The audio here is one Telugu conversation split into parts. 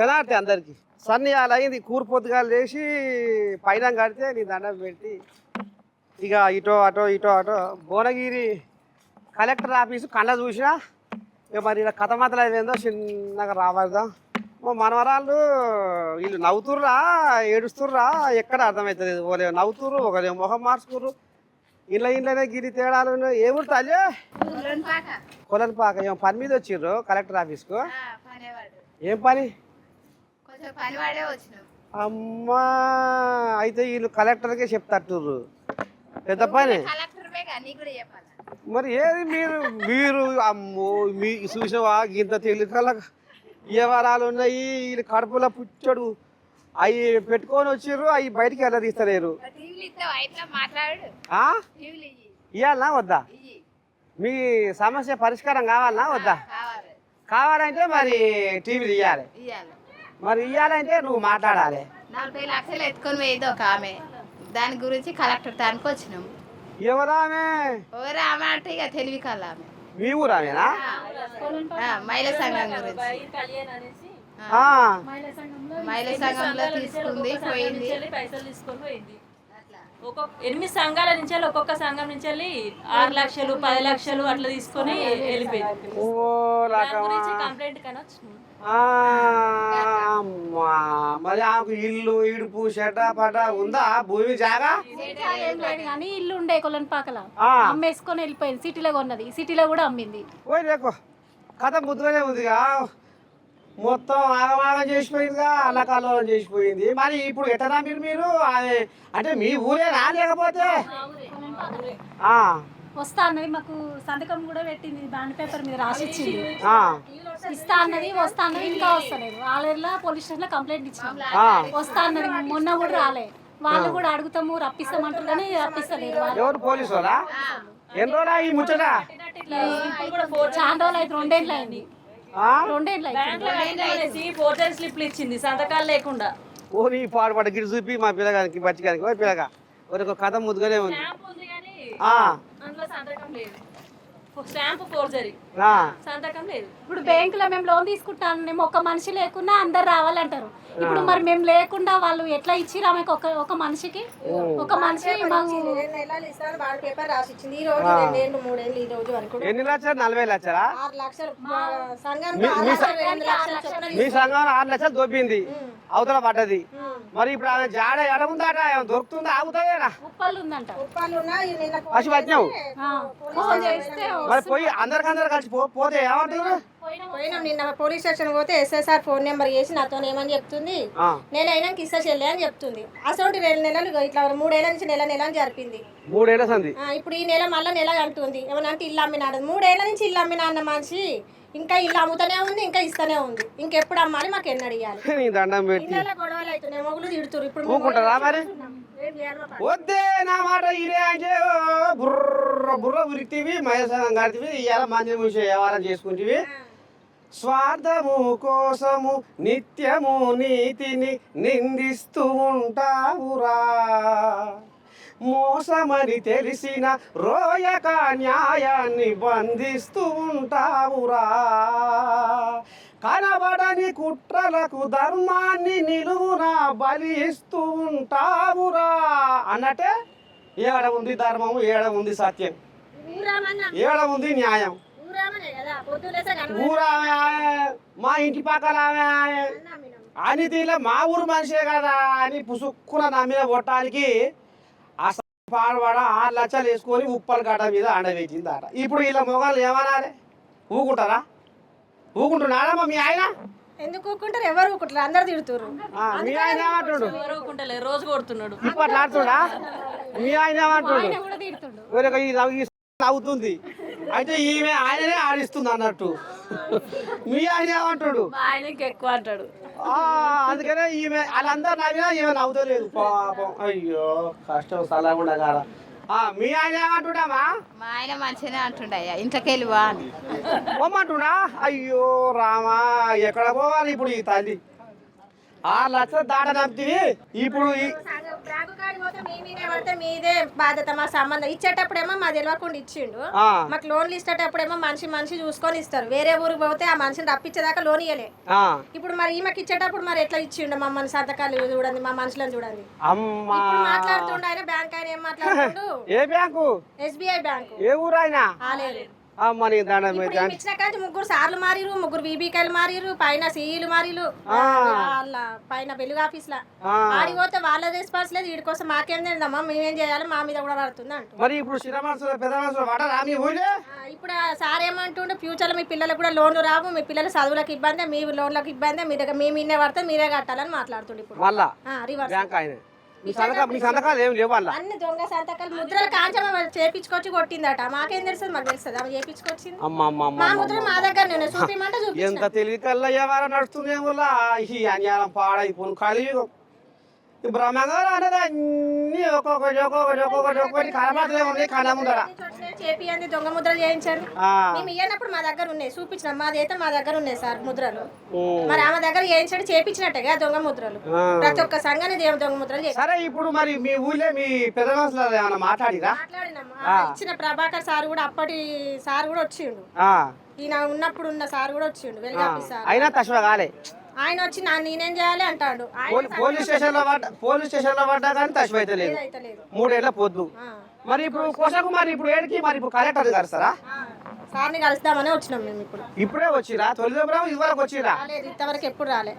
శనార్థి అందరికి సన్ని అలా అయింది కూరు పొద్దుగాలు చేసి పైన కడితే నీ దండం పెట్టి ఇక ఇటో అటో భువనగిరి కలెక్టర్ ఆఫీసు కండ చూసినా ఇక మరి ఇలా కథ మాత్రం అదేందో చిన్నగా రావద్దాం మా మనవరాళ్ళు వీళ్ళు నవ్వుతుర్రా ఏడుస్తుర్రా ఎక్కడ అర్థమవుతుంది ఒకరే నవ్వుతుర్రు ఒకరే మొహం మార్చుకుర్రు ఇంట్లోనే గిరి తేడాలు ఏ ఊరు తల్లి కొలన్పాక ఏం పని మీద వచ్చిర్రు కలెక్టర్ ఆఫీస్కు ఏం పని అమ్మా అయితే వీళ్ళు కలెక్టర్కే చెప్తారు పెద్ద పని మరి ఏది మీరు అమ్మో మీ చూసావా ఇంత తెలికల వ్యవహారాలు ఉన్నాయి వీళ్ళు కడుపులో పుచ్చడు అవి పెట్టుకొని వచ్చిర్రు అవి బయటికి వెళ్ళదీస్తలేరు ఇవ్వాలనా వద్దా మీ సమస్య పరిష్కారం కావాలనా వద్దా కావాలంటే మరి టీవీలు ఇవ్వాలి మరి ఇవ్వాలంటే నువ్వు మాట్లాడాలి 40 లక్షలు ఎత్తుకొని పోయేది ఒక ఆమె దాని గురించి కలెక్టర్ దానికి వచ్చినాం ఎవరామె ఆమె అంటే ఇక తెలివి కల్లా ఆమె మీ ఊరామేనా మహిళా సంఘం గురించి మహిళా సంఘంలో తీసుకుంది పోయింది పైసలు తీసుకొని పోయింది 8 సంఘాల నుంచి ఒక్కొక్క సంఘం నుంచి 6 లక్షలు 10 లక్షలు అట్లా తీసుకొని వెళ్ళిపోయింది కంప్లైంట్ కానీ వచ్చినాం మరి ఆమెకు ఇల్లు ఇడుపు షట పట ఉందా భూమి జాగా కానీ ఇల్లు ఉండే కొలన్పాకల అమ్మేసుకొని వెళ్ళిపోయింది సిటీలో కొన్నది సిటీలో కూడా అమ్మింది పోయి రేకో కథ ముద్దుగానే ఉందిగా మొత్తం ఆగమాగం చేసిపోయిందిగా అల్లకాలం చేసిపోయింది మరి ఇప్పుడు ఎట్టరా మీరు అంటే మీ ఊరేనా లేకపోతే వస్తా అన్నది మాకు సంతకం కూడా పెట్టింది బాండ్ పేపర్ మీద రాసిచ్చింది ఇస్తా అన్నది వస్తా అన్నది ఇంకా వస్తలేదు ఆలర్లో పోలీస్ స్టేషన్ లో కంప్లైంట్ ఇచ్చినాం వస్తా అన్నది మొన్న కూడా రాలే వాళ్ళు కూడా అడుగుతాము రప్పిస్తామంటారు కానీ రప్పిస్తలేదు ఎవరు పోలీసు వాళ్ళా ఎన్ని రోజులు ఈ ముచ్చట చాలా రోజులు అయితే 2 ఏళ్ళు అయింది 2 ఏళ్ళు అయింది ఫోటో స్లిప్లు ఇచ్చింది సంతకాలు లేకుండా ఓ నీ పాడుపడ్డ గిడి చూపి మా పిల్లగానికి బచ్చిగానికి ఓ పిల్లగా ఒక కథ ముద్దుగానే ఉంది అందులో సంతకం లేదు స్టాంప్ ఫోర్జరీ సంతకం లేదు ఇప్పుడు బ్యాంకులో మేము లోన్ తీసుకుంటాం ఒక మనిషి లేకుండా అందరు రావాలంటారు ఇప్పుడు మరి మేము లేకుండా వాళ్ళు ఎట్లా ఇచ్చిరు ఆమెకు ఒక మనిషికి ఒక మనిషి పేపర్ రాసిచ్చింది ఈ రోజు 2 ఏళ్ళు 3 ఏళ్ళు ఈ రోజు వరకు ఎన్ని లక్షలు 40 లక్షలా 6 లక్షలు సంఘం మీ సంఘం 6 లక్షలు దొబ్బింది అవతల పడ్డది మరి ఇప్పుడు ఆమె జాడ ఎడ ఉందట దొరుకుతుందా ఆగుతుందేనా ఉప్పలు ఉందంట పసి వచ్చినావు మరి పోయి అందరికందరు కలిసి పోతే ఏమంటారు పోయినాం నిన్న పోలీస్ స్టేషన్ పోతే ఎస్ఎస్ఆర్ ఫోన్ నెంబర్ చేసి నాతో ఏమని చెప్తుంది నెల అయినాక ఇస్తా చెల్లె అని చెప్తుంది అసలు 2 నెలలు ఇట్లా 3 ఏళ్ళ నుంచి నెల అని జరిపింది 3 ఏళ్ళ సంది ఇప్పుడు ఈ నెల మళ్ళీ నెల అంటుంది ఏమనంటే ఇల్లు అమ్మినాడు 3 ఏళ్ళ నుంచి ఇల్లు అమ్మినా అన్న మనిషి ఇంకా ఇల్లు అమ్ముతూనే ఉంది ఇంకా ఇస్తూనే ఉంది ఇంకెప్పుడు అమ్మాలి మాకు ఎన్నడు ఇవ్వాలి దండం పెట్టి గొడవలు అవుతున్నాయి మొగులు తిడుతురు ఇప్పుడు ఊకుంటారా మరి వద్దే నా మాట ఇదే అంటే బుర్ర ఉరితివి మహేశ్వరం కడితివి ఇవాళ మంచి విషయం వ్యవహారం చేసుకుంటేవి స్వార్థము కోసము నిత్యము నీతిని నిందిస్తూ ఉంటావురా మోసమని తెలిసిన రోయక న్యాయాన్ని బంధిస్తూ ఉంటావురా కనబడని కుట్రలకు ధర్మాన్ని నిలువున బలిస్తూ ఉంటావురా అన్నట్టే ఏడ ఉంది ధర్మము ఏడ ఉంది సత్యం ఏడ ఉంది న్యాయం ఊరామె మా ఇంటి పక్కన అని దీనిలో మా ఊరు మనిషే కదా అని పుసుక్కున నా మీద కొట్టడానికి అసలు పాడబడ 6 లక్షలు వేసుకొని ఉప్పల గడ్డ మీద అండవేసిందట ఇప్పుడు ఇలా మొగాళ్ళు ఏమనాలి ఊకుంటారా ఊకుంటున్నాడమ్మా మీ ఆయన ఎందుకు ఊకుంటారు ఎవరు ఊకుంటారు అందరు తిడుతురు మీ ఆయన ఏమంటుడు రోజు కొడుతున్నాడు ఇప్పట్లో ఆడుతుడా మీ ఆయన ఏమంటుడు అవుతుంది అయితే ఈమె ఆయననే ఆడిస్తుంది అన్నట్టు మీ ఆయన ఏమంటాడు ఆయనకి ఎక్కువ అంటాడు అందుకనే ఈమె వాళ్ళందరూ నవ్వినా ఈమె నవ్వుతలేదు పాపం అయ్యో కష్టం సలహా కాదా మీ ఆయన ఏమంటుడామా మా ఆయన మంచిగానే అంటుండయ్యా ఇంట్లోకి వెళ్ళివా అని పోమంటుడా అయ్యో రామా ఎక్కడ పోవాలి ఇప్పుడు ఈ తల్లి 6 లక్షలు దాట నమ్మితే ఇప్పుడు బ్యాంకు కాడికి పోతే మీ మీదే పడితే మీదే బాధ్యత, మా సంబంధం. ఇచ్చేటప్పుడేమో మా తెలియకుండా ఇచ్చిండు, ఆ, మాకు లోన్లు ఇచ్చేటప్పుడేమో మనిషి చూసుకొని ఇస్తారు. వేరే ఊరికి పోతే ఆ మనిషిని రప్పించేదాకా లోన్ ఇయ్యలే. ఆ. ఇప్పుడు మరి ఈమెకి ఇచ్చేటప్పుడు మరి ఎట్లా ఇచ్చిండు? మమ్మల్ని సంతకాలు చూడండి, మా మనుషులను చూడండి. అమ్మా ఇప్పుడు మాట్లాడుతుండ ఆయన, బ్యాంక్ ఆయన ఏం మాట్లాడుతుండు? ఏ బ్యాంకు? SBI bank. ఏ ఊరు ఆయన? ఆలేరు. అమ్మ నీ దండం ఇప్పుడు పెట్టి. ఈమె ఇచ్చిన కాంచి 3 సార్లు మారిరు, 3 బీబీకాయలు మారిరు, పైన సీఈలు మారిరు, వాళ్ళ పైన వెలుగు ఆఫీస్ లా ఆడికి పోతే వాళ్ళ రెస్పాన్స్ లేదు. వీడి కోసం మాకేం తెలియదమ్మా, మేమేం చేయాలి, మా మీద కూడా పడుతుంది అంటూ. మరి ఇప్పుడు చిన్న మనసులో పెద్ద మనసులో వాడారా మీ ఊళ్ళో? ఇప్పుడు ఆ సార్ ఏమంటుండే, ఫ్యూచర్లో మీ పిల్లలకు కూడా లోన్లు రావు, మీ పిల్లల చదువులకు ఇబ్బంది, మీ లోన్లకు ఇబ్బంది, మీ దగ్గర మీ మీనే పడితే మీరే కట్టాలని మాట్లాడుతుండే. ఇప్పుడు మళ్ళా రివర్స్ బ్యాంక్ ఆయన మీ సంతకాలు ఏం లేవు వాళ్ళ? అన్ని దొంగ సంతకాలు, ముద్రలు కాంచమ చేపించుకొచ్చి కొట్టిందట. మాకేం తెలుస్తుంది? మాకు తెలుస్తుంది ఆమె చేపించుకొచ్చింది. అమ్మ అమ్మ మా ముద్ర మా దగ్గర చూపిమంటే చూపి. ఎంత తెలివి కల్లా ఎవరు నడుస్తుందేమో ఈ అన్యాయం పాడైపోను కలియుగం. ఈ బ్రహ్మంగారు అనేది అన్ని ఒక్కొక్కటి కనపడలే ఉన్నాయి కళ్ళ ముందర. చేపియండి, దొంగ ముద్రలు చేయించండి. మేము ఇయ్యనప్పుడు మా దగ్గర ఉన్నాయి, చూపించినాం. మాదైతే మా దగ్గర ఉన్నాయి సార్ ముద్రలు. మరి ఆమె దగ్గర చేయించండి, చేపించినట్టుగా దొంగ ముద్రలు. ప్రతి ఒక్క సంఘాన్ని దొంగ ముద్రలు చేసి. సరే ఇప్పుడు మరి మీ ఊళ్ళో మీ పెద్ద మనుషులు ఏమన్నా మాట్లాడిరా? ఇచ్చిన ప్రభాకర్ సార్ కూడా, అప్పటి సార్ కూడా వచ్చిండు. ఈయన ఉన్నప్పుడు ఉన్న సార్ కూడా వచ్చిండు, వెలుగాపి సార్. అయినా తక్కువ కాలే. ఆయన వచ్చి నేనేం చేయాలి అంటాడు. పోలీస్ స్టేషన్ లో పడ్డా కానీ తక్కువ అయితే లేదు. 3 ఏళ్ల పొద్దు. మరి ఇప్పుడు కోసకు మరి ఇప్పుడు ఏడికి మరి ఇప్పుడు కలెక్టర్ కలుస్తారా? సార్ని కలుస్తామని వచ్చినాం మేము. ఇప్పుడే వచ్చిరా? తొలి ఇదివరకు వచ్చిరా? రాలేదు, ఇంతవరకు ఎప్పుడు రాలే.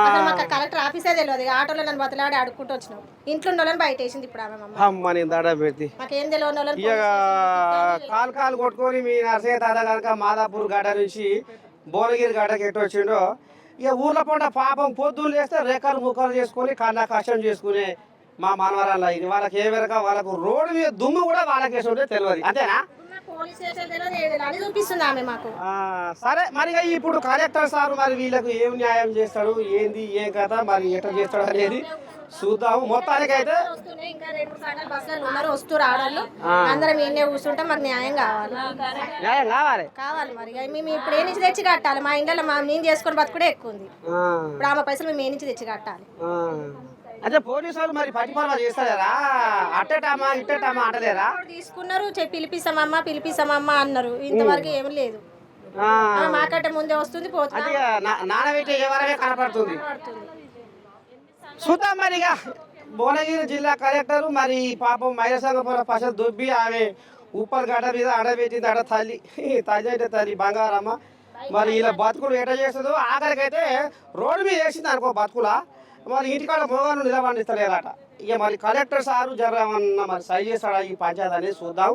అసలు మాకు కలెక్టర్ ఆఫీసే తెలియదు. ఆటోలో నన్ను బతలాడి అడుక్కుంటూ వచ్చినాం. ఇంట్లో ఉన్న వాళ్ళని బయట వేసింది ఇప్పుడు ఆమె. అమ్మ నేను దడ పెడితే మాకేం తెలియని వాళ్ళని ఇక కాలు కొట్టుకొని మీ నర్సయ్య తాత కనుక మాదాపూర్ గడ్డ నుంచి భువనగిరి గడ్డకి ఎట్టు వచ్చిండో, ఇక ఊర్ల పంట పాపం పొద్దున్న లేస్తే రేఖలు ముఖాలు చేసుకొని కన్నా కష్టం చేసుకునే మా మనవరాల ఇది వాళ్ళకి ఏ విధంగా వాళ్ళకు రోడ్డు మీద దుమ్ము కూడా వాళ్ళకి వేసుంటే తెలియదు. అంతేనా? చూపిస్తుంది ఆమె మాకు. సరే మరి ఇప్పుడు కలెక్టర్ సార్ మరి వీళ్ళకు ఏం న్యాయం చేస్తాడు, ఏంది ఏం కథ, మరి ఎట్లా చేస్తాడు అనేది చూద్దాము. మొత్తానికైతే ఇంకా 2 సార్లు బస్సులు ఉన్నారు, వస్తూ రావడాలు. అందరం ఈయనే కూర్చుంటే మాకు న్యాయం కావాలి. న్యాయం కావాలి మరి. మేము ఇప్పుడు ఏ నుంచి తెచ్చి కట్టాలి? మా ఇంట్లో నేను చేసుకొని బతుకుడే ఎక్కువ ఉంది. ఇప్పుడు ఆమె పైసలు మేము ఏ నుంచి తెచ్చి కట్టాలి? అంటే పోలీసు వాళ్ళు మరి పట్టిపరమ చేస్తారా? అట్టేటామా ఇట్టేటామా అంటలేరా? తీసుకున్నారు, పిలిపిస్తామమ్మా అన్నారు. ఇంతవరకు ఏమి లేదు. మాకంటే ముందే వస్తుంది, పోతుంది. నానబెట్టి ఎవరైనా కనపడుతుంది. చూద్దాం మరి. ఇక భువనగిరి జిల్లా కలెక్టర్ మరి పాపం మహిళా సంఘ పస దుబ్బి ఆమె ఉప్పర్ గడ్డ మీద అడబెట్టింది. అడ తల్లి అంటే తల్లి బంగారమ్మ. మరి ఇలా బతుకులు ఎట చేస్తుందో ఆఖరికైతే రోడ్డు మీద వేసింది అనుకో బతుకులా. మరి ఇంటికాడ మోగాను నిలబడిస్తలేరట. ఇక మరి కలెక్టర్ సారు జరగమన్న మరి సై చేస్తాడా ఈ పంచాయతీ అనేది చూద్దాం.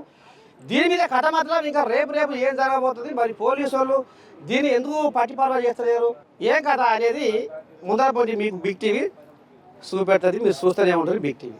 దీని మీద కథ మాత్రం ఇంకా రేపు ఏం జరగబోతుంది, మరి పోలీసు వాళ్ళు దీన్ని ఎందుకు పట్టిపరవ చేస్తలేరు, ఏం కథ అనేది ముందర పోటీ మీకు బిగ్ టీవీ చూపెడుతుంది. మీరు చూస్తూనే ఉంటారు బిగ్ టీవీ.